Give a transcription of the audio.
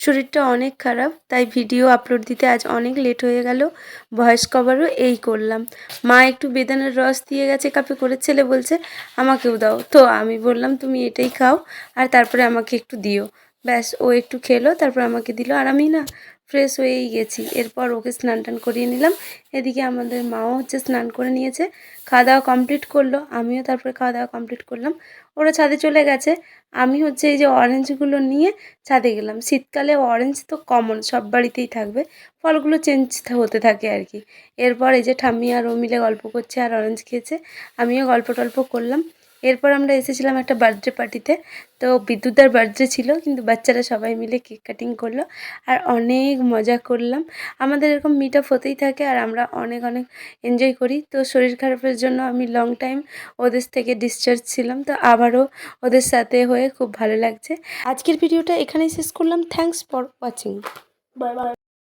শরীরটা অনেক খারাপ, তাই ভিডিও আপলোড দিতে আজ অনেক লেট হয়ে গেল। ভয়েস কভারও এই করলাম। মা একটু বেদানার রস দিয়ে গেছে কাপে করে, ছেলে বলছে আমাকেও দাও। তো আমি বললাম তুমি এটাই খাও আর তারপরে আমাকে একটু দিও। ব্যাস, ও একটু খেলো, তারপর আমাকে দিল আর আমি না ফ্রেশ হয়েই গেছি। এরপর ওকে স্নান টান করিয়ে নিলাম। এদিকে আমাদের মাও স্নান করে নিয়েছে, খাওয়া দাওয়া কমপ্লিট করলো, আমিও তারপরে খাওয়া দাওয়া কমপ্লিট করলাম। ওরা ছাদে চলে গেছে। আমি এই যে অরেঞ্জগুলো নিয়ে ছাদে গেলাম। শীতকালে অরেঞ্জ তো কমন, সব বাড়িতেই থাকবে, ফলগুলো চেঞ্জ হতে থাকে আর কি। এরপর এই যে ঠাম্মি আর ও মিলে গল্প করছে আর অরেঞ্জ খেয়েছে, আমিও গল্প টল্প করলাম। এরপর আমরা এসেছিলাম একটা বার্থডে পার্টিতে। তো বিদ্যুৎদার বার্থডে ছিল, কিন্তু বাচ্চারা সবাই মিলে কেক কাটিং করলো আর অনেক মজা করলাম। আমাদের এরকম মিট আপ হতেই থাকে আর আমরা অনেক অনেক এনজয় করি। তো শরীর খারাপের জন্য আমি লং টাইম ওদের থেকে ডিসচার্জ ছিলাম, তো আবারও ওদের সাথে হয়ে খুব ভালো লাগছে। আজকের ভিডিওটা এখানেই শেষ করলাম। Thanks for watching. Bye bye.